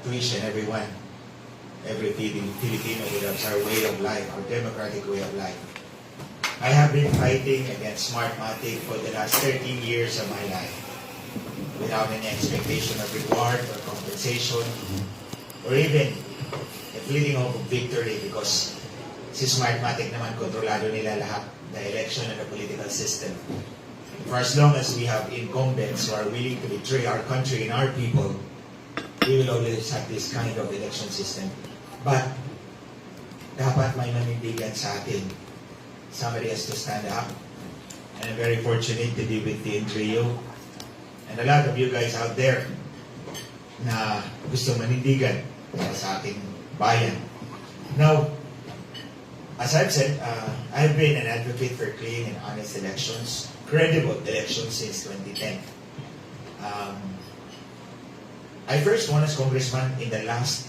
to each and everyone. Every Filipino who loves our way of life, our democratic way of life. I have been fighting against Smartmatic for the last 13 years of my life without any expectation of reward or compensation or even a fleeting hope of victory because si Smartmatic naman kontrolado nila lahat, the election and the political system. For as long as we have incumbents who are willing to betray our country and our people, we will always have this kind of election system. But dapat may manindigan sa atin. Somebody has to stand up. And I'm very fortunate to be with the trio. And a lot of you guys out there na gusto manindigan sa ating bayan. Now, as I've said, I've been an advocate for clean and honest elections, credible elections since 2010. I first won as congressman in the last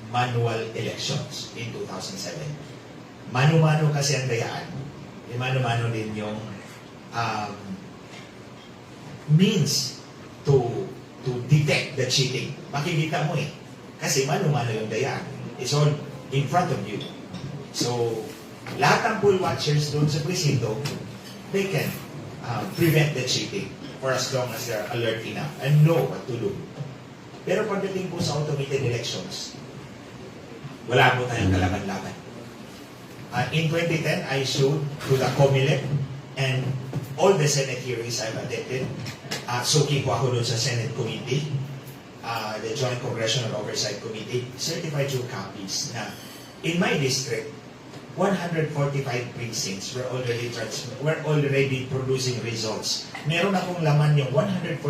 manual elections in 2007. Mano-mano kasi ang dayaan. Mano-mano din yung means to detect the cheating. Makikita mo eh. Kasi mano-mano yung dayaan. It's all in front of you. So, lahat ng poll watchers doon sa presinto, they can prevent the cheating for as long as they're alert enough and know what to do. Pero pagdating po sa automated elections, wala po tayong kalaban-laban. In 2010, I showed to the COMELEC and all the Senate hearings I've attended. Suki po ako doon sa Senate Committee, the Joint Congressional Oversight Committee, certified true copies na in my district, 145 precincts were already producing results. Meron akong laman yung 145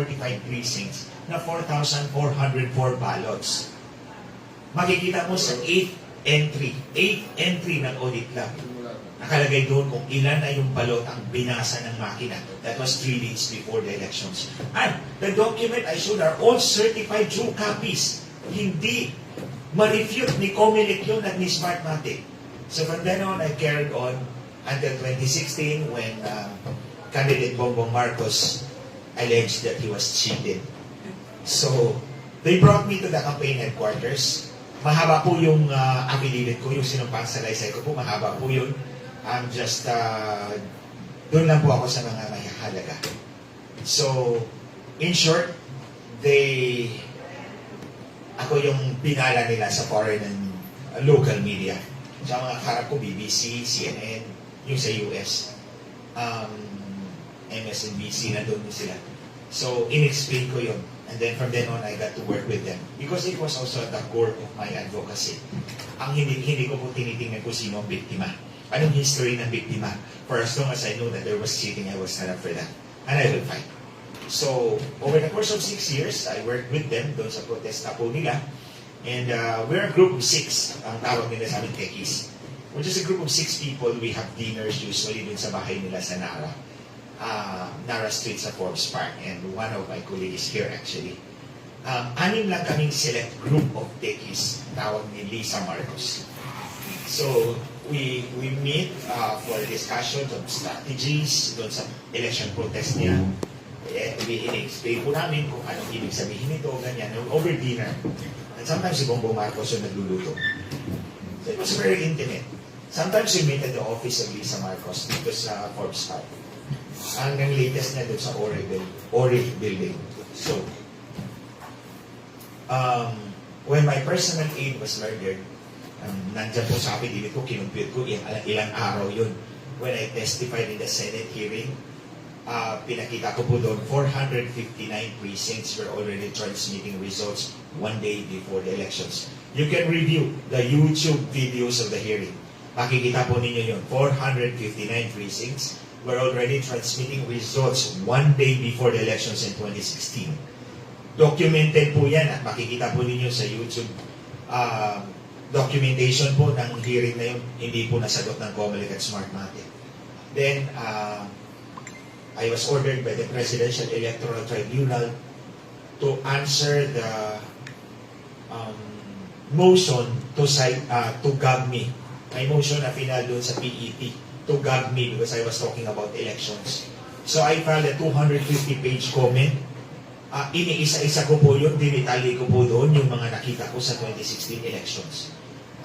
precincts na 4,404 ballots. Makikita mo sa 8th entry ng audit lab. Nakalagay doon kung ilan na yung balot ang binasa ng makina. That was 3 days before the elections. And the document I showed are all certified true copies. Hindi ma-refute ni COMELEC yun at ni Smartmatic. So from then on, I carried on until 2016 when candidate Bongbong Marcos alleged that he was cheated. So they brought me to the campaign headquarters. Mahaba po yung affidavit ko, yung sinumpang sa Liza ko po, mahaba po yun. I'm just, doon lang po ako sa mga mahalaga. So, in short, ako yung pinala nila sa foreign and local media. Sa mga harap ko, BBC, CNN, yung sa US, MSNBC, nandun sila. So, in-explain ko yun. And then from then on, I got to work with them. Because it was also at the core of my advocacy. Ang hindi ko po tinitingnan ko sino ang biktima. Anong history ng biktima? For as long as I know that there was cheating, I will stand up for that. And I will fight. So, over the course of 6 years, I worked with them doon sa protesta po nila. And we're a group of 6, ang tawag nila sa amin techies. We're just a group of 6 people. We have dinners usually doon sa bahay nila sa Nara. Nara Street sa Forbes Park, and one of my colleagues here actually. 6 lang kaming select group of techies, tawag ni Liza Marcos. So, we meet for discussions of strategies doon sa election protest niya. In-explain po namin kung anong ibig sabihin nito, ganyan, over dinner. And sometimes si Bongbong Marcos yung nagluluto. So it was very intimate. Sometimes we meet at the office of Liza Marcos dito sa Forbes Park. Hanggang latest na doon sa Ori building. So, when my personal aide was murdered, nandyan po sa affidavit ko, kinumpute ko, ilang araw yun. When I testified in the Senate hearing, pinakita ko po doon, 459 precincts were already transmitting results 1 day before the elections. You can review the YouTube videos of the hearing. Makikita po ninyo yun, 459 precincts were already transmitting results 1 day before the elections in 2016. Documented po yan at makikita po ninyo sa YouTube documentation po ng hearing na yun, hindi po nasagot ng COMELEC at Smartmatic. Then, I was ordered by the Presidential Electoral Tribunal to answer the motion to gag me. May motion na final doon sa PEP to gag me because I was talking about elections. So I filed a 250-page comment iniisa-isa ko po yun, dinitali ko po doon yung mga nakita ko sa 2016 elections.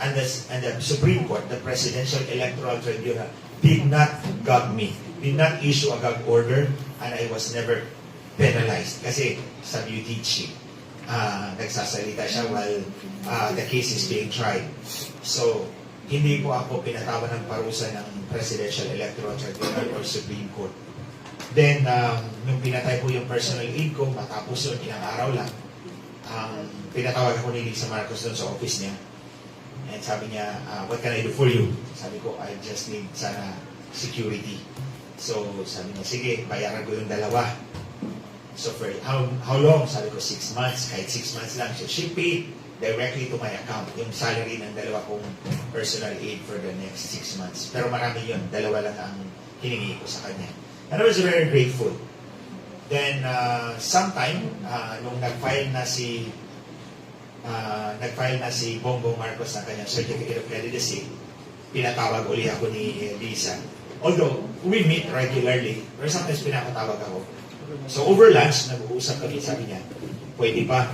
And the Supreme Court, the Presidential Electoral Tribunal, did not gag me, did not issue a gag order, and I was never penalized. Kasi sa UTC, nagsasalita siya while the case is being tried. So, hindi po ako pinatawan ng parusa ng Presidential Electoral Tribunal or Supreme Court. Then, nung pinatay po yung personal aid ko, matapos yun, ilang araw lang, pinatawag ako ni Liza Marcos doon sa office niya. And sabi niya, what can I do for you? Sabi ko, I just need sana security. So, sabi niya, sige, bayaran ko yung dalawa. So, for how long? Sabi ko, 6 months. Kahit 6 months lang. So, she paid directly to my account yung salary ng dalawa kong personal aid for the next 6 months. Pero marami yun. Dalawa lang ang hiningi ko sa kanya. And I was very grateful. Then, sometime, nung nag-file na si Bongbong Marcos ng kanyang Certificate of Candidacy, pinatawag uli ako ni Liza. Although, we meet regularly, pero sometimes pinapatawag ako. So, over lunch, nag-uusap kami, sabi niya, pwede ba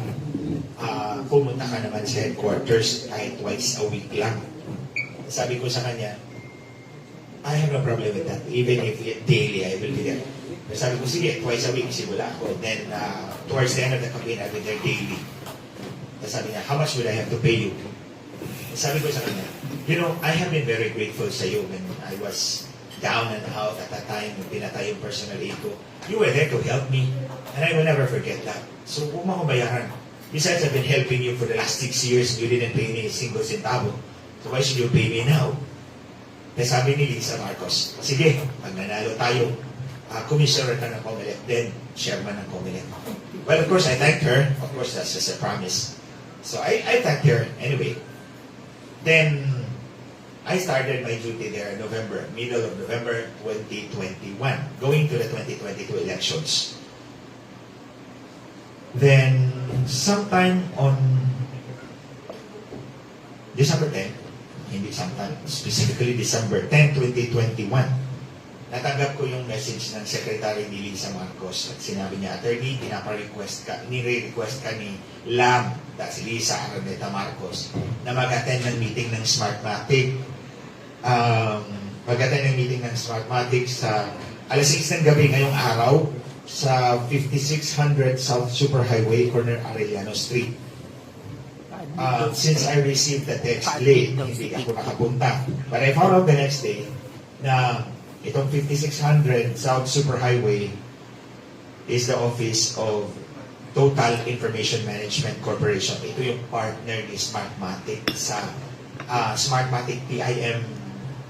pumunta ka naman sa headquarters kahit twice a week lang. Sabi ko sa kanya, I have no problem with that. Even if daily, I will be there. Pero sabi ko, sige, twice a week, simula ako. Then, towards the end of the campaign, I'll be there daily. Tapos sabi niya, how much would I have to pay you? Sabi ko sa kanya, I have been very grateful sa iyo when I was down and out at that time, when pinatay yung personal aid ko. You were there to help me, and I will never forget that. So, huwag mo akong bayaran. Besides, I've been helping you for the last 6 years, and you didn't pay me a single centavo. So, why should you pay me now? Kaya sabi ni Liza Marcos, sige, pag nanalo tayo, commissioner ka ng COMELEC, then chairman ng COMELEC. Well, of course, I thanked her. Of course, that's just a promise. So, I thanked her anyway. Then, I started my duty there in November, middle of November 2021, going to the 2022 elections. Then, sometime on December 10, hindi sometime, specifically December 10, 2021, natanggap ko yung message ng Secretary ni Liza Marcos at sinabi niya, Atty, nire-request ka ni LAM, that's Liza Araneta Marcos, na mag-attend ng meeting ng Smartmatic. Mag-attend ng meeting ng Smartmatic sa alas 6 ng gabi ngayong araw sa 5600 South Superhighway, corner Arellano Street. Since I received the text late, hindi ako nakapunta. But I found out the next day na itong 5600 South Superhighway is the office of Total Information Management Corporation. Ito yung partner ni Smartmatic sa Smartmatic Pbbm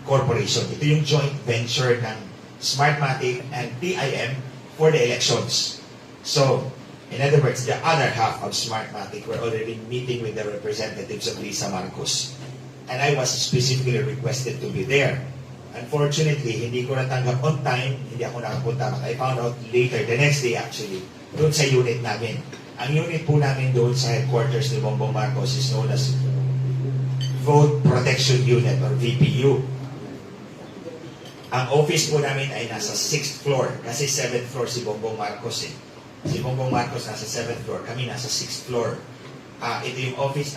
Corporation. Ito yung joint venture ng Smartmatic and Pbbm for the elections. So, in other words, the other half of Smartmatic were already meeting with the representatives of Liza Marcos. And I was specifically requested to be there. Unfortunately, hindi ko natanggap on time, hindi ako nakapunta. But I found out later, the next day actually, doon sa unit namin. Ang unit po namin doon sa headquarters ni Bongbong Marcos is known as Vote Protection Unit or VPU. Ang office po namin ay nasa 6th floor kasi 7th floor si Bongbong Marcos eh. Si Bongbong Marcos nasa 7th floor, kami nasa 6th floor. Ito yung office,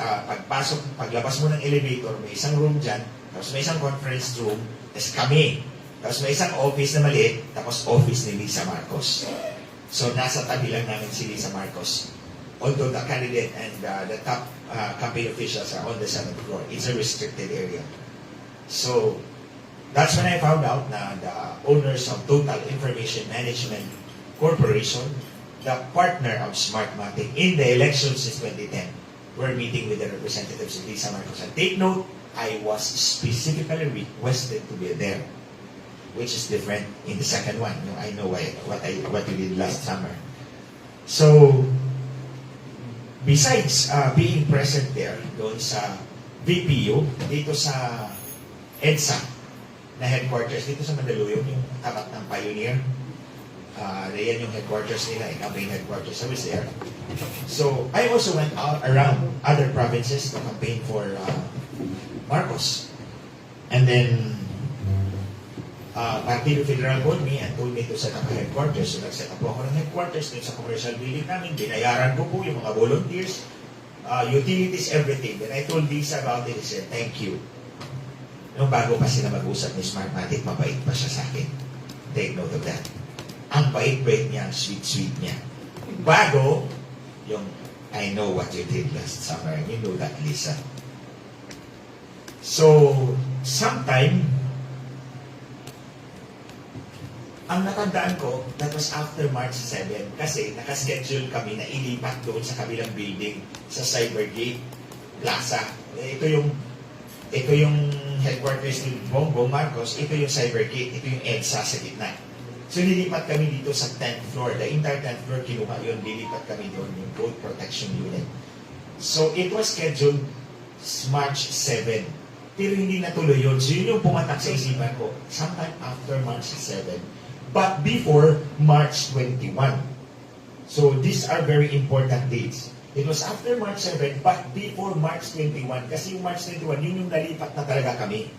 paglabas mo ng elevator, may isang room dyan, tapos may isang conference room, tapos kami. Tapos may isang office na maliit, tapos office ni Liza Marcos. So nasa tabi lang namin si Liza Marcos. Although the candidate and the top campaign officials are on the 7th floor, it's a restricted area. So that's when I found out na the owners of Total Information Management Corporation, the partner of Smartmatic in the elections since 2010, were meeting with the representatives of Liza Marcos. And take note, I was specifically requested to be there, which is different in the second one. I know what you did last summer. So, besides being present there, doon sa VPU, dito sa EDSA na headquarters, dito sa Mandaluyong, yung tapat ng Pioneer, yan yung headquarters nila, campaign headquarters. I was there. So, I also went out around other provinces to campaign for Marcos. And then, Partido Federal called me and told me to set up a headquarters. So nag-set up po ako ng headquarters dun sa commercial building namin. Binayaran ko po yung mga volunteers, utilities, everything. Then I told Liza about it. He said, thank you. Nung bago pa sila mag-usap ni Smartmatic, mabait pa siya sa akin. Take note of that. Ang bait-bait niya, ang sweet-sweet niya. Bago, yung I know what you did last summer. You know that, Liza. So, sometime, ang natandaan ko, that was after March 7, kasi nakaschedule kami na ilipat doon sa kabilang building sa Cybergate Plaza. Ito yung headquarters ni Bongbong Marcos, ito yung Cybergate, ito yung EDSA sa gitna. So nilipat kami dito sa 10th floor. The entire 10th floor, kinuha yun, nilipat kami doon, yung Boat Protection Unit. So it was scheduled March 7. Pero hindi natuloy yun. So yun yung pumatak sa isipan ko, sometime after March 7. But before March 21. So these are very important dates. It was after March 7, but before March 21. Kasi yung March 21, yun yung nalipat na talaga kami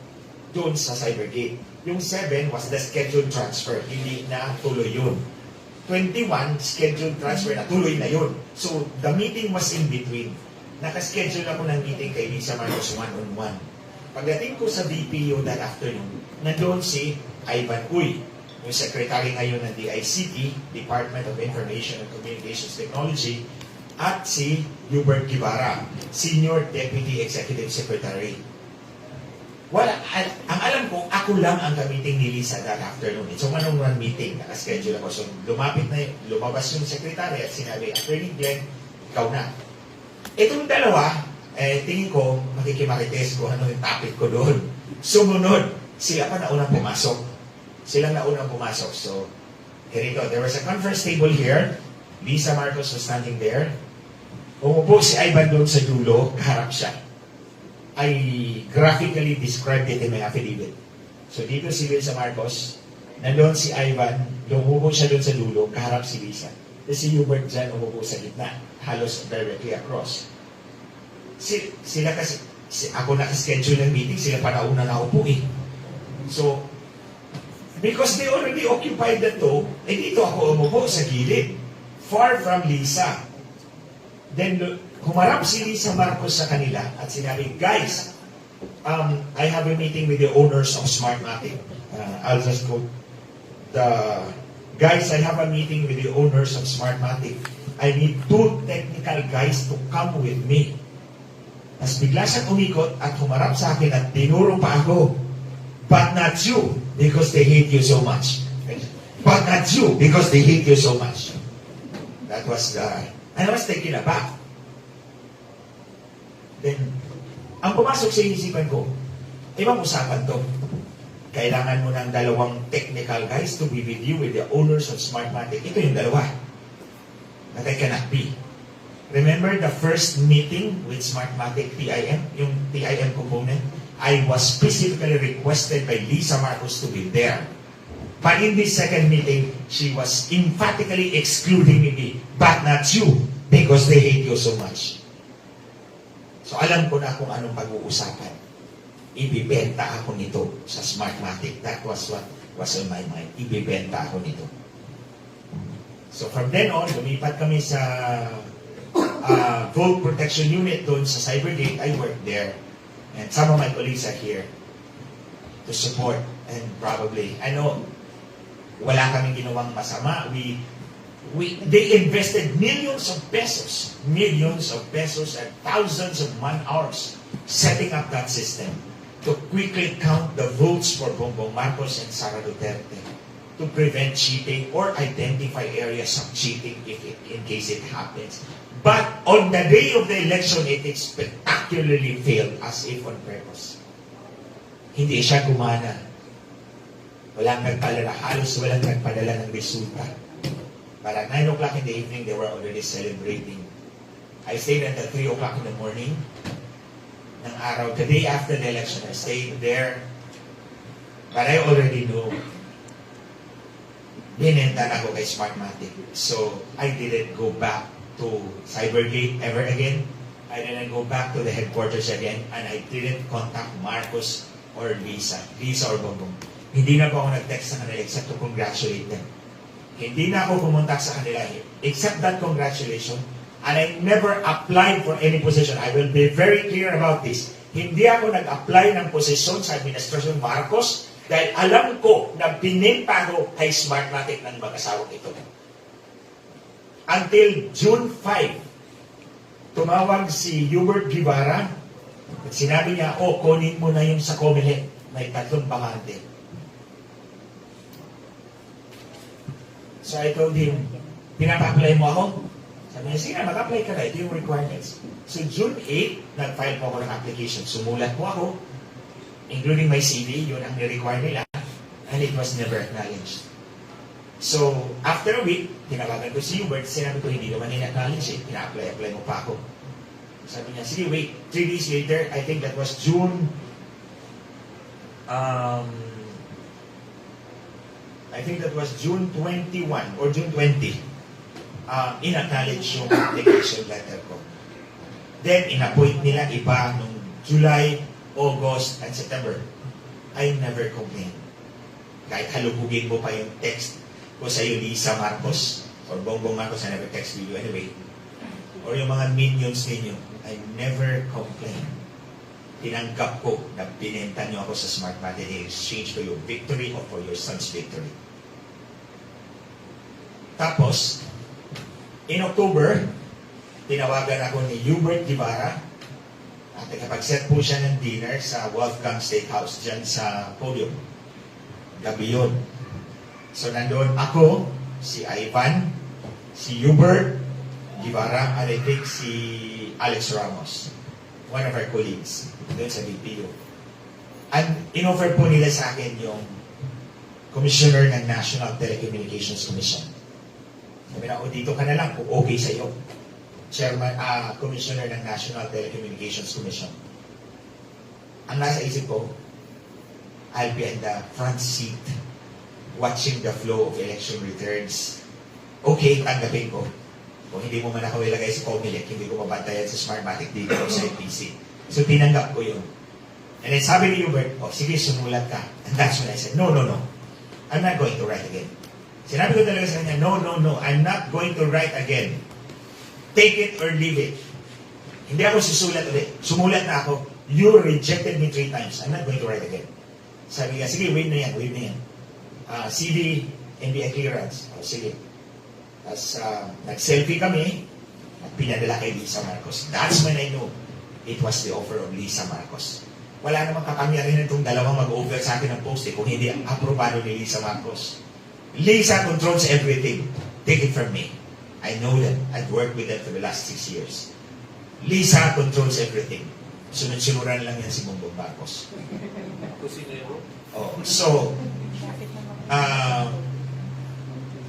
doon sa Cybergate. Yung 7 was the scheduled transfer. Hindi na tuloy yun. 21, scheduled transfer na tuloy na yun. So, the meeting was in between. Nakaschedule ako ng meeting kay Liza Marcos one-on-one. Pagdating ko sa BPO that afternoon, nandoon si Ivan Uy, yung secretary ngayon ng DICT, Department of Information and Communications Technology, at si Hubert Guevara, Senior Deputy Executive Secretary. Ang alam ko, ako lang ang gamitin ni Liza that afternoon. It's a one-on-one meeting, nakaschedule ako. So lumabas yung secretary at sinabi, Atty. Glenn, ikaw na. Itong dalawa, tingin ko, makikimarites ko ano yung topic ko doon. Sumunod, sila pa naunang pumasok. Silang naunang pumasok. So, here you go. There was a conference table here. Liza Marcos was standing there. Umupo si Ivan doon sa dulo, kaharap siya. I graphically described it in my affidavit. So dito si Liza Marcos, nandoon si Ivan, umupo siya doon sa dulo, kaharap si Liza. Tapos si Hubert dyan, umupo sa gitna, halos directly across. Sila kasi, ako nakaschedule ng meeting, sila pa nauna na upo eh. So, because they already occupied the two, dito ako umupo sa gilid, far from Liza. Then, humarap si Liza Marcos sa kanila at sinabi, guys, I have a meeting with the owners of Smartmatic. I'll just quote. Guys, I have a meeting with the owners of Smartmatic. I need 2 technical guys to come with me. As bigla siyang umikot at humarap sa akin at dinuro pa ako. But not you, because they hate you so much. But not you, because they hate you so much. That was I was taken aback. Then, ang pumasok sa isipan ko, ibang usapan to. Kailangan mo ng 2 technical guys to be with you with the owners of Smartmatic. Ito yung 2. That I cannot be. Remember the first meeting with Smartmatic PIM, yung PIM component? I was specifically requested by Liza Marcos to be there. But in this second meeting, she was emphatically excluding me, but not you, because they hate you so much. So alam ko na kung anong pag-uusapan. Ibibenta ako nito sa Smartmatic. That was what was on my mind. Ibibenta ako nito. So from then on, lumipat kami sa Boat Protection Unit doon sa Cybergate. I worked there. And some of my colleagues are here to support. And probably, I know, wala kaming ginawang masama. They invested millions of pesos and thousands of man-hours setting up that system to quickly count the votes for Bongbong Marcos and Sara Duterte to prevent cheating or identify areas of cheating in case it happens. But on the day of the election, it spectacularly failed as if on purpose. Hindi siya gumana. Walang nagpadala, halos walang nagpadala ng resulta. But at 9 o'clock in the evening, they were already celebrating. I stayed until 3 o'clock in the morning ng araw. The day after the election, I stayed there. But I already knew. Binenta na ako kay Smartmatic. So, I didn't go back to Cybergate ever again. I didn't go back to the headquarters again. And I didn't contact Marcos or Liza or Bongbong. hindi na po ako nag-text sa kanila except to congratulate them. Hindi na ako pumunta sa kanila except that congratulation. And I never applied for any position. I will be very clear about this. Hindi ako nag-apply ng posisyon sa Administrasyon Marcos dahil alam ko na bininta ko kay Smartmatic ng mag-asawang ito. Until June 5, tumawag si Hubert Guevara at sinabi niya, kunin mo na yung sa Comelec. May 3 bakante. So I told him, pinapa-apply mo ako? Sabi niya, sige na, mag-apply ka na. Ito yung requirements. So June 8, nag-file po ako ng application. Sumulat po ako, including my CV, yun ang ni-require nila, and it was never acknowledged. So, after a week, tinawagan ko si Hubert, sinabi ko, hindi naman in-acknowledge eh. Pina-apply mo pa ako. Sabi niya, sige, wait. 3 days later, I think that was June, I think that was June 21 or June 20, in-acknowledge yung application letter ko. Then, in-appoint nila iba nung July, August, and September. I never complained. Kahit halugugin mo pa yung text ko sa iyo, Liza Marcos, or Bongbong Marcos, I never text you anyway, or yung mga minions ninyo, I never complained. Tinanggap ko na binenta niyo ako sa Smartmatic in exchange for your victory or for your son's victory. Tapos, in October, tinawagan ako ni Hubert Guevara at nakapag-set po siya ng dinner sa Wolfgang Steakhouse dyan sa podium. Gabi yun. So, nandoon ako, si Ivan, si Hubert Guevara, at I think si Alex Ramos, one of our colleagues, doon sa BPO. And in-offer po nila sa akin yung Commissioner ng National Telecommunications Commission. Sabi na, dito ka na lang kung okay sa iyo. Chairman, Commissioner ng National Telecommunications Commission. Ang nasa isip ko, I'll be in the front seat watching the flow of election returns. Okay, tanggapin ko. Kung hindi mo man ako ilagay sa Comelec, hindi ko mabantayan sa Smartmatic dito o sa NPC. So, tinanggap ko yun. And then sabi ni Hubert, sige, sumulat ka. And that's when I said, no. I'm not going to write again. Sinabi ko talaga sa kanya, no. I'm not going to write again. Take it or leave it. Hindi ako susulat ulit. Sumulat na ako. You rejected me 3 times. I'm not going to write again. Sabi niya, sige, wait na yan. CD, NBI clearance. Sige. Tapos, nag-selfie kami at pinadala kay Liza Marcos. That's when I knew it was the offer of Liza Marcos. Wala namang kapangyarihan itong dalawang mag-over sa akin ng post kung hindi ang aprobado ni Liza Marcos. Liza controls everything. Take it from me. I know that. I've worked with them for the last 6 years. Liza controls everything. Sunod-sunuran lang yan si Bongbong Marcos. So,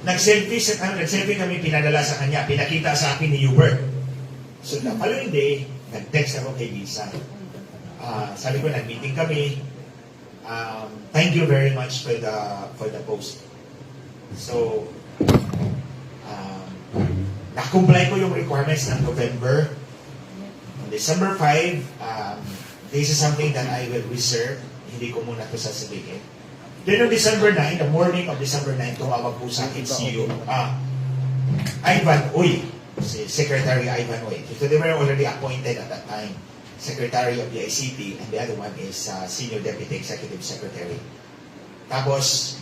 nag-selfie kami, pinadala sa kanya, pinakita sa akin ni Hubert. So, the following day, nag-text ako kay Liza. Sabi ko, nag-meeting kami. Thank you very much for the post. So, na-comply ko yung requirements ng November. On December 5, this is something that I will reserve. Hindi ko muna ito sasabihin. Then on December 9, the morning of December 9, tumawag po sa akin si Ivan Uy, si Secretary Ivan Uy. So they were already appointed at that time, Secretary of the ICT, and the other one is Senior Deputy Executive Secretary. Tapos,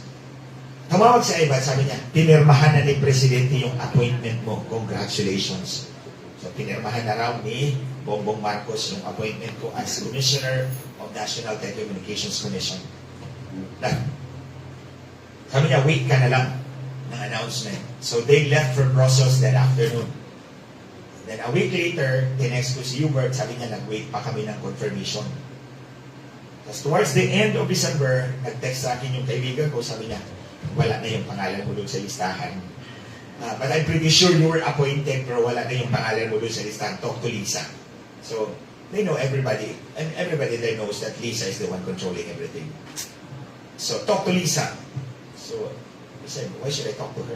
tumawag si Ivan, sabi niya, pinirmahan na ni Presidente yung appointment mo. Congratulations. So, pinirmahan na raw ni Bongbong Marcos yung appointment ko as Commissioner of National Telecommunications Commission. Sabi niya, wait ka na lang ng announcement. So, they left for Brussels that afternoon. Then, a week later, tinext ko si Hubert, sabi niya, nag-wait pa kami ng confirmation. Tapos, towards the end of December, nag-text sa akin yung kaibigan ko, sabi niya, wala na yung pangalan mo doon sa listahan. But I'm pretty sure you were appointed pero wala na yung pangalan mo doon sa listahan. Talk to Liza. So, they know everybody. And everybody there knows that Liza is the one controlling everything. So, talk to Liza. So, I said, why should I talk to her?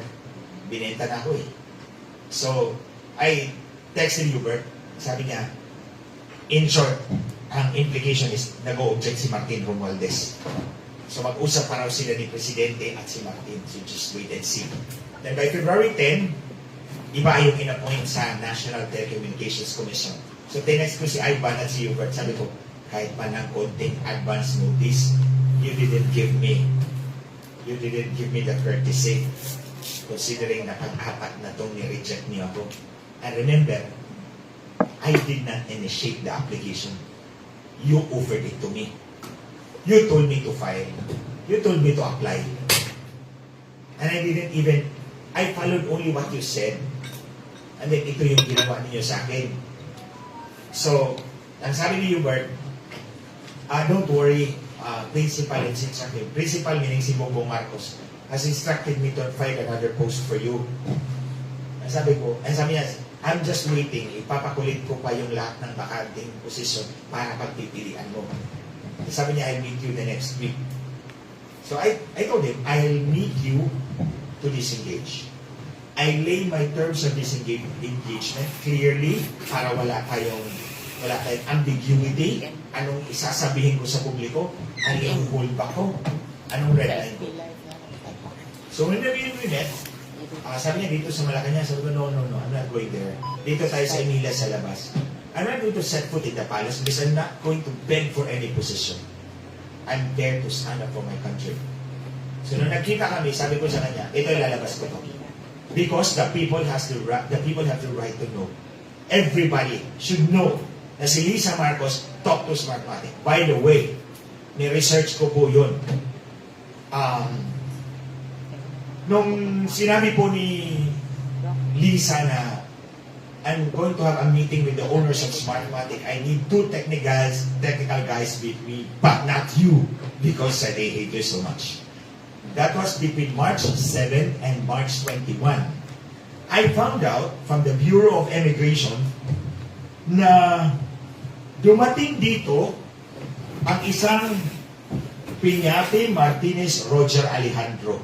Binenta na ako eh. So, I texted Hubert. Sabi niya, in short, ang implication is nag-o-object si Martin Romualdez. So mag-usap pa raw sila ni Presidente at si Martin. So just wait and see. Then by February 10, iba yung in-appoint sa National Telecommunications Commission. So tinext ko si Ivan at si Hubert. Sabi ko, kahit pa ng konting advance notice, you didn't give me the courtesy. Considering na pag-apat na itong ni-reject niyo ako. And remember, I did not initiate the application. You offered it to me. You told me to file. You told me to apply. And I followed only what you said. And then ito yung ginawa ninyo sa akin. So, ang sabi ni Hubert, don't worry, principal is instructed. Principal meaning si Bongbong Marcos has instructed me to file another post for you. Ang sabi niya, I'm just waiting. Ipapakulit ko pa yung lahat ng bakanting posisyon para pagpipilian mo. Ang sabi niya, I'll meet you the next week. So I told him, I'll meet you to disengage. I lay my terms of engagement clearly para wala tayong ambiguity. Anong isasabihin ko sa publiko? Ano yung holdback ko? Anong red line ko? So when we met, sabi niya dito sa Malacanang, sabi ko, no, I'm not going there. Dito tayo sa Emilia sa labas. I'm not going to set foot in the palace because I'm not going to beg for any position. I'm there to stand up for my country. So nung nagkita kami, sabi ko sa kanya, ito ilalabas ko to. Because the people have the right to know. Everybody should know na si Liza Marcos talk to Smartmatic. By the way, ni-research ko po yun. Nung sinabi po ni Liza na I'm going to have a meeting with the owners of Smartmatic, I need 2 technical guys with me, but not you, because they hate you so much. That was between March 7 and March 21. I found out from the Bureau of Immigration na dumating dito ang isang Piñate Martinez Roger Alejandro.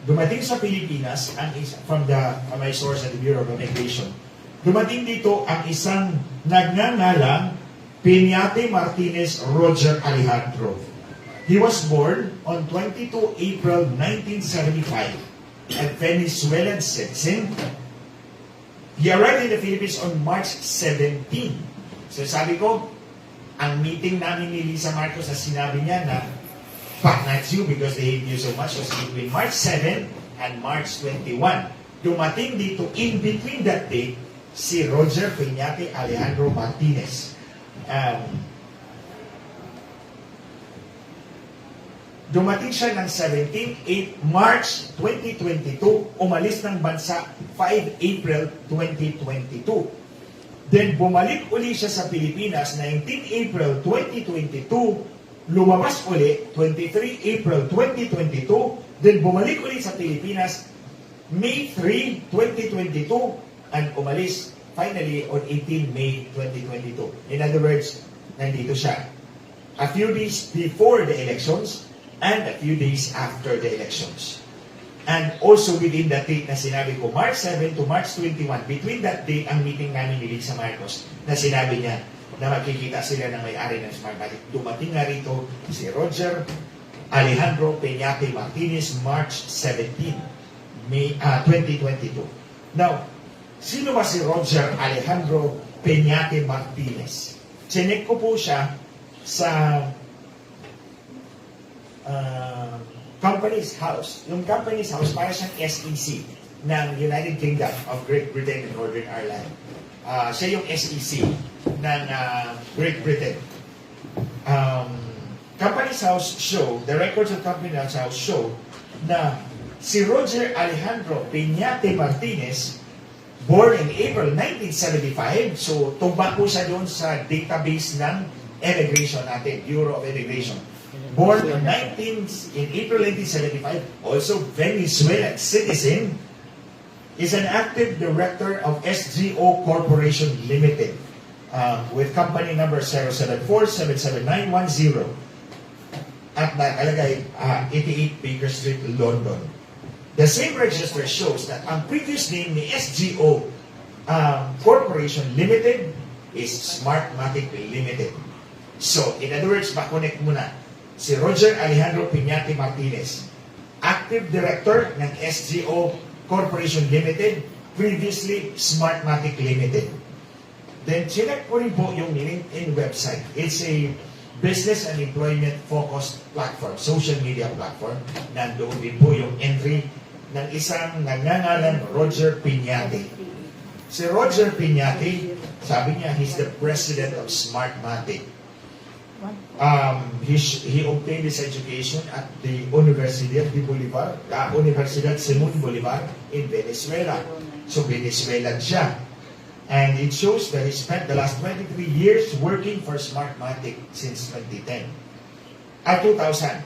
Dumating sa Pilipinas, from my source at the Bureau of Immigration, dumating dito ang isang nagngangalang Piñate Martinez Roger Alejandro. He was born on 22 April 1975, a Venezuelan citizen. He arrived in the Philippines on March 17. So sabi ko, ang meeting namin ni Liza Marcos na sinabi niya na but not you because they hate you so much was between March 7 and March 21. Dumating dito in between that date si Roger Piñate Alejandro Martinez. Dumating siya ng 8 March 2022, umalis ng bansa 5 April 2022. Then bumalik uli siya sa Pilipinas 19 April 2022, lumabas uli 23 April 2022, then bumalik uli sa Pilipinas May 3, 2022, and umalis finally on 18 May 2022. In other words, nandito siya a few days before the elections and a few days after the elections. And also within that date na sinabi ko, March 7 to March 21, between that date ang meeting namin ni Liza Marcos na sinabi niya na magkikita sila ng may-ari ng Smartmatic. Dumating nga rito si Roger Alejandro Piñate Martinez, March 17, 2022. Now, sino ba si Roger Alejandro Piñate Martinez? Chinek ko po siya sa Company's House. Yung Company's House, para siyang SEC ng United Kingdom of Great Britain and Northern Ireland. Siya yung SEC ng Great Britain. Company's House show, the records of Company's House show na si Roger Alejandro Piñate Martinez, born in April 1975, so tumba po siya doon sa database ng immigration natin, Bureau of Immigration. Born in April 1975, also Venezuelan citizen, is an active director of SGO Corporation Limited with company number 074-77910 at nakalagay 88 Baker Street, London. The same register shows that ang previous name ni SGO Corporation Limited is Smartmatic Limited. So, in other words, makonect muna. si Roger Alejandro Piñate Martinez, Active Director ng SGO Corporation Limited, previously Smartmatic Limited. Then, chinek ko rin po yung LinkedIn website. It's a business and employment-focused platform, social media platform. Nandoon din po yung entry ng isang nagngangalang Roger Piñate. Si Roger Piñate, sabi niya, he's the president of Smartmatic. He obtained his education at the Universidad de Bolivar, Universidad Simon Bolivar in Venezuela. So, Venezuelan siya. And it shows that he spent the last 23 years working for Smartmatic since 2010. 2000.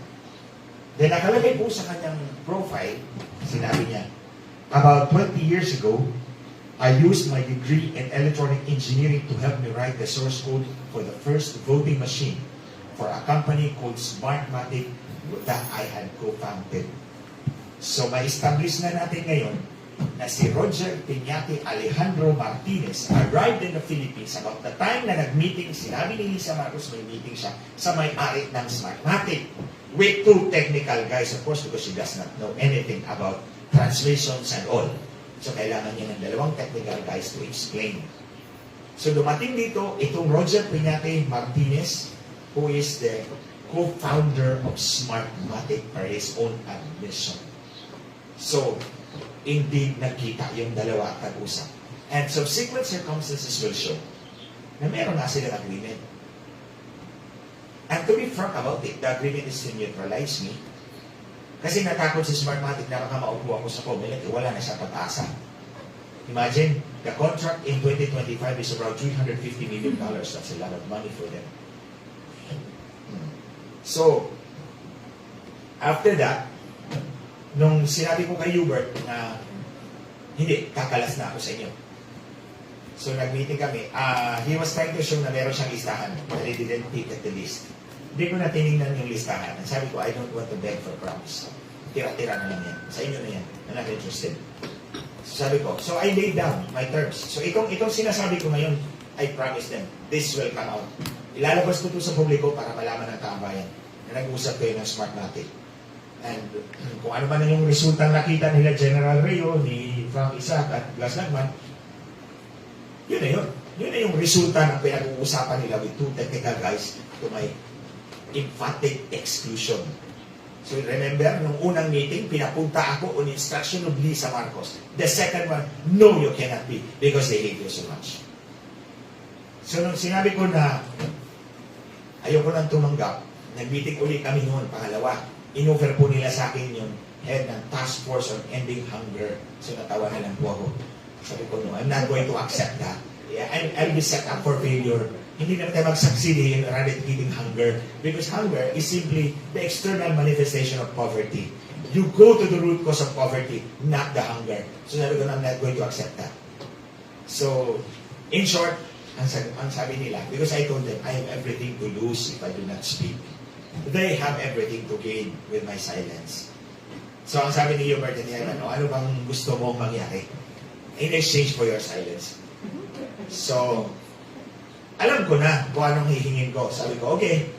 Then nakalagay po sa kanyang profile, sinabi niya, about 20 years ago, I used my degree in electronic engineering to help me write the source code for the first voting machine for a company called Smartmatic that I had co-founded. So ma-establish na natin ngayon na si Roger Piñate Alejandro Martinez arrived in the Philippines about the time na nag-meeting, sinabi ni Liza Marcos may meeting siya sa may-ari ng Smartmatic with two technical guys, of course, because she does not know anything about translations and all. So kailangan niya ng dalawang technical guys to explain. So dumating dito, itong Roger Piñate Martinez, who is the co-founder of Smartmatic per his own admission. So, indeed nagkita yung dalawa tag-usap. And subsequent circumstances will show na meron na silang agreement. And to be frank about it, the agreement is to neutralize me. Kasi natakot si Smartmatic na baka maupo ako sa Comelec, wala na siya pag-asa. Imagine, the contract in 2025 is around $350 million. That's a lot of money for them. So, after that, nung sinabi ko kay Hubert na hindi, kakalas na ako sa inyo. So nag-meeting kami. He was trying to show na meron siyang listahan but he didn't pick at the list. Hindi ko na tinignan yung listahan. Sabi ko, I don't want to beg for promise. Tira-tira na lang yan. Sa inyo na yan. I'm not interested. So sabi ko, so I laid down my terms. So itong sinasabi ko ngayon, I promise them, this will come out. Ilalabas ko ito sa publiko para malaman ng tambayan na nag-usap kayo ng Smartmatic. And kung ano man yung resultang nakita nila General Rio, ni Frank Isaac at Blas Lagman, yun na yun. Yun na yung resulta ng pinag-uusapan nila with two technical guys to my emphatic exclusion. So remember, nung unang meeting, pinapunta ako on instruction of Liza Marcos. The second one, no, you cannot be because they hate you so much. So nung sinabi ko na ayoko nang tumanggap, nag-meeting ulit kami noon, pangalawa. In-offer po nila sa akin yung head ng Task Force on Ending Hunger. So natawa na lang po ako. Sabi ko, no, I'm not going to accept that. Yeah, I'll be set up for failure. Hindi na tayo mag-succeed in eradicating hunger because hunger is simply the external manifestation of poverty. You go to the root cause of poverty, not the hunger. So sabi ko, I'm not going to accept that. So, in short, ang sabi nila, because I told them, I have everything to lose if I do not speak. They have everything to gain with my silence. So, ang sabi ni Hubert and Evan, ano bang gusto mong mangyari in exchange for your silence? So, alam ko na kung anong hihingin ko. Sabi ko, okay,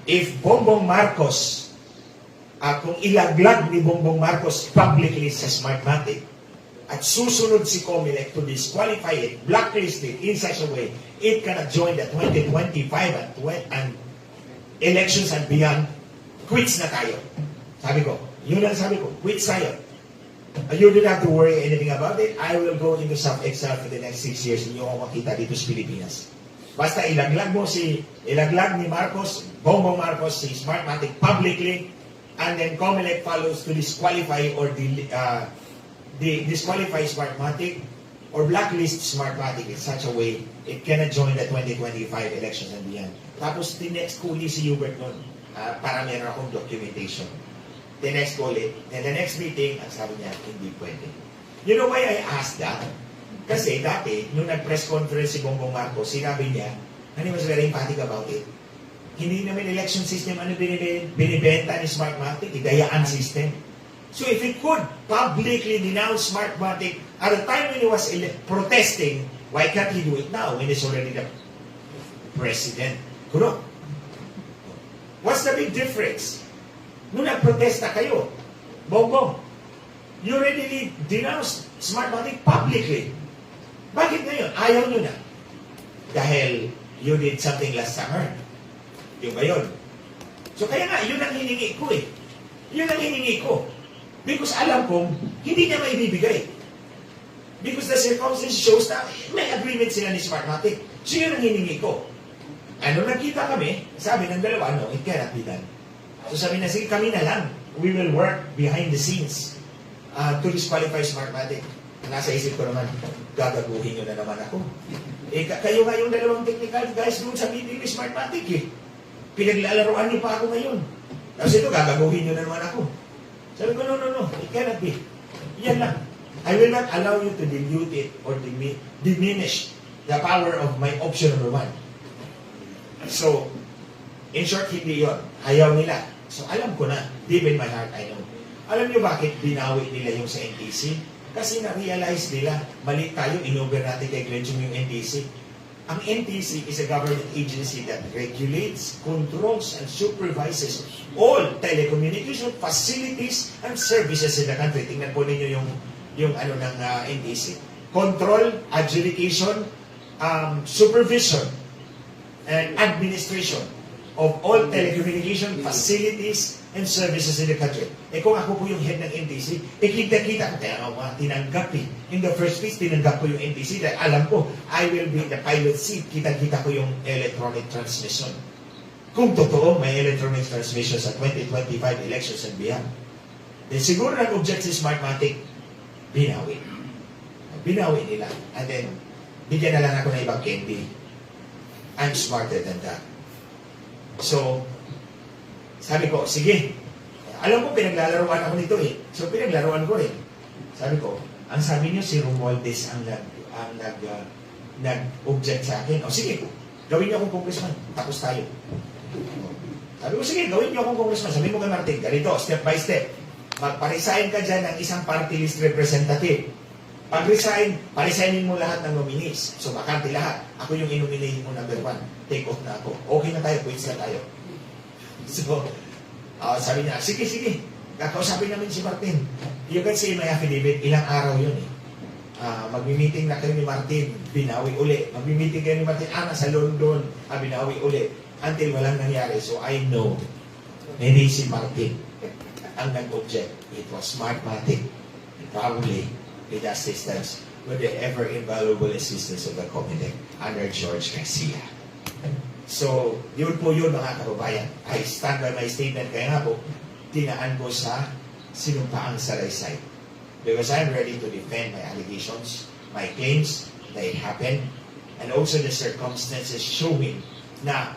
if Bongbong Marcos, kung ilaglag ni Bongbong Marcos publicly sa Smartmatic, at susunod si Comelec to disqualify it, blacklist it in such a way, it cannot join the 2025 and elections and beyond, quits na tayo. Sabi ko, yun lang sabi ko, quits tayo. You don't have to worry anything about it. I will go into self-exile for the next 6 years. Hindi ako makita dito sa Pilipinas. Basta ilaglag ni Marcos, Bongbong Marcos, si Smartmatic publicly, and then Comelec follows to disqualify or disqualify Smartmatic or blacklist Smartmatic in such a way it cannot join the 2025 elections and beyond. Tapos, tinext ko ulit si Hubert noon para meron akong documentation. Tinext ko ulit. And the next meeting, ang sabi niya, hindi pwede. You know why I asked that? Kasi dati, nung nag-press conference si Bongbong Marcos, sinabi niya, and he was very emphatic about it, hindi naman election system ano binibenta ni Smartmatic, dayaan system. So if he could publicly denounce Smartmatic at the time when he was protesting, why can't he do it now when he's already the president? Kuno. What's the big difference? Nung nagprotesta kayo, Bongbong, you readily denounced Smartmatic publicly. Bakit ngayon? Ayaw nyo na. Dahil you did something last summer. Yung ba yun? So kaya nga, yun ang hiningi ko eh. Yun ang hiningi ko. Because alam kong, hindi niya maibibigay. Because the circumstance shows na may agreement sila ni Smartmatic. So yun ang hiningi ko. Ano nagkita kami, sabi ng dalawa, no, it cannot be done. So sabi na, sige, kami na lang. We will work behind the scenes to disqualify Smartmatic. Nasa isip ko naman, gagaguhin nyo na naman ako. Eh, kayo nga yung dalawang technical guys doon sa meeting ni Smartmatic eh. Pinaglalaroan niyo pa ako ngayon. Tapos ito, gagaguhin nyo na naman ako. Sabi ko, no, it cannot be. Yan lang. I will not allow you to dilute it or diminish the power of my option number 1. So, in short, hindi yun. Ayaw nila. So, alam ko na. Deep in my heart, I know. Alam niyo bakit binawi nila yung sa NTC? Kasi na-realize nila, mali tayo, in-over natin kay Glenchong yung NTC. Ang NTC is a government agency that regulates, controls, and supervises all telecommunication facilities and services in the country. Tingnan po ninyo yung ano ng NTC. Control, adjudication, supervision, and administration of all telecommunication facilities and services in the country. Eh kung ako po yung head ng NTC, eh kita-kita ko, kaya nga tinanggap eh. In the first place, tinanggap ko yung NTC dahil alam ko, I will be in the pilot seat, kita-kita ko yung electronic transmission. Kung totoo, may electronic transmission sa 2025 elections and beyond. Then siguro nag-object si Smartmatic, binawi. Binawi nila. And then, bigyan na lang ako ng ibang candy. I'm smarter than that. So, sabi ko, sige. Alam ko, pinaglalaroan ako nito eh. So, pinaglaruan ko rin. Sabi ko, ang sabi niyo, si Romualdez ang nag-object sa akin. O sige, gawin niyo akong congressman. Tapos tayo. Sabi ko, sige, gawin niyo akong congressman. Sabi mo kay Martin, ganito, step by step. Magpa-resign ka dyan ng isang party list representative. Pag-resign, pa-resignin mo lahat ng nominees. So, bakante lahat. Ako yung inominate mo number 1. Take off na ako. Okay na tayo, quits na tayo. So, sabi niya, sige. Kakausapin namin si Martin. You can see my affidavit, ilang araw yun eh. Magmi-meeting na kayo ni Martin, binawi uli. Magmi-meeting kayo ni Martin, nasa London, binawi uli. Until walang nangyari. So, I know, hindi si Martin ang nag-object. It was Smartmatic. Probably, with assistance, with the ever-invaluable assistance of the committee under George Garcia. So, yun po yun mga kababayan. I stand by my statement. Kaya nga po, tinaan ko sa sinumpaang salaysay. Because I'm ready to defend my allegations, my claims that it happened, and also the circumstances showing na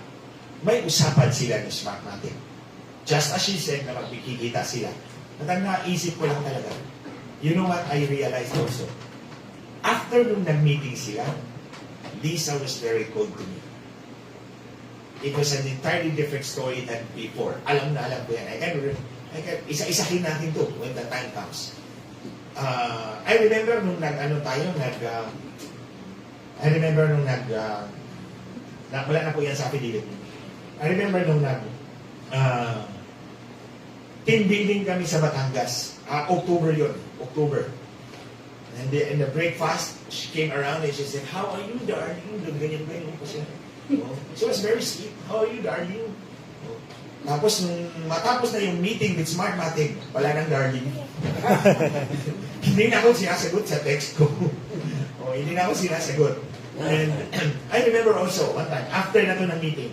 may usapan sila ng Smartmatic. Just as she said na magkikita sila. At ang naisip ko lang talaga, you know what I realized also? After nung nag-meeting sila, Liza was very cold to me. It was an entirely different story than before. Alam ko yan. Isa-isahin natin to when the time comes. I remember nung wala na po yan sa affidavit. I remember nung team building kami sa Batangas. October yun. October. And in the breakfast, she came around and she said, "How are you, darling?" Ganyan ko siya. She was very sweet. "How are you, darling?" Tapos, nung matapos na yung meeting with Smartmatic, wala nang darling. Hindi na ako sinasagot sa text ko. Hindi na ako sinasagot. And I remember also, one time, after na to ng meeting,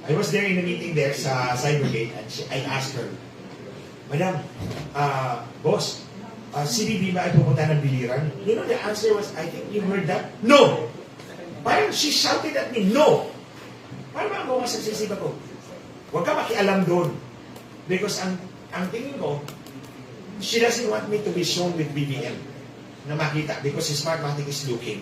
I was there in the meeting there sa Cybergate and I asked her, "Madam, boss, CBB ba ay pupunta ng biliran?" You know, the answer was, I think you heard that? No! Parang she shouted at me, no! Parang ako masagsisip ako. Huwag ka makialam doon. Because ang tingin ko, she doesn't want me to be shown with Pbbm na makita. Because si Smartmatic is looking.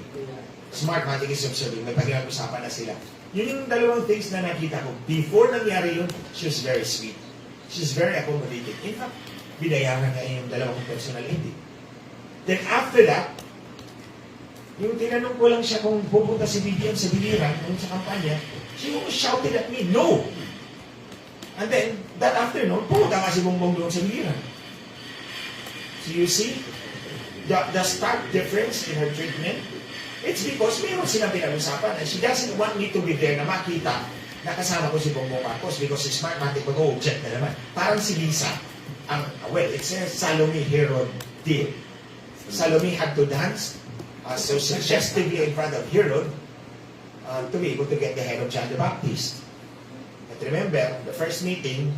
Smartmatic is observing. May pag-usapan na sila. Yun yung dalawang things na nakita ko. Before nangyari yun, she was very sweet. She's very accommodating. In fact, binayaran niya yung dalawang personal aid. Then after that, yung tinanong ko lang siya kung pupunta si Pbbm sa biliran, sa kampanya, she shouted at me, no! And then, that afternoon, pumunta nga si Bongbong doon sa Liran. So you see, the stark difference in her treatment, it's because mayroon silang pinag-usapan and she doesn't want me to be there na makita na kasama ko si Bongbong Marcos because si Smartmatic mag-object na naman. Parang si Liza, well, it's a Salome Herod deal. Salome had to dance so suggestively in front of Herod to be able to get the head of John the Baptist. But remember, the first meeting,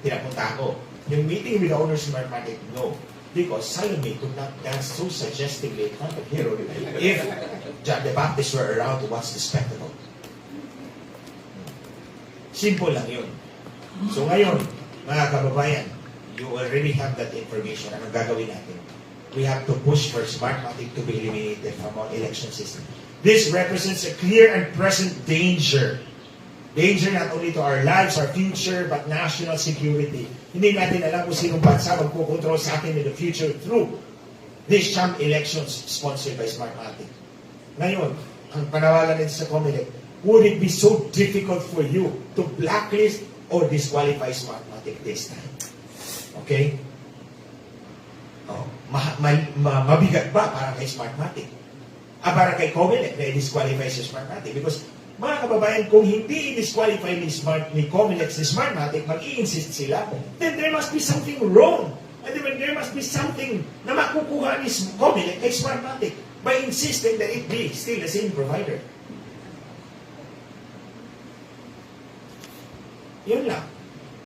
pinapunta ko. Yung meeting with the owners of Smartmatic, no. Because Salome could not dance so suggestively in front of Herod if John the Baptist were around to watch the spectacle. Simple lang yun. So ngayon, mga kababayan, you already have that information. Anong gagawin natin? We have to push for Smartmatic to be eliminated from our election system. This represents a clear and present danger. Danger not only to our lives, our future, but national security. Hindi natin alam kung sinong bansa magkukontrol sa atin in the future through these sham elections sponsored by Smartmatic. Ngayon, ang panawalan nito sa Comelec, would it be so difficult for you to blacklist or disqualify Smartmatic this time? Okay? Oh, mabigat ba para kay Smartmatic? Para kay Comelec na i-disqualify si Smartmatic? Because, mga kababayan, kung hindi i-disqualify ni Comelec si Smartmatic, mag-i-insist sila, then there must be something wrong. And then there must be something na makukuha ni Comelec kay Smartmatic by insisting that it be still the same provider. Yun lang.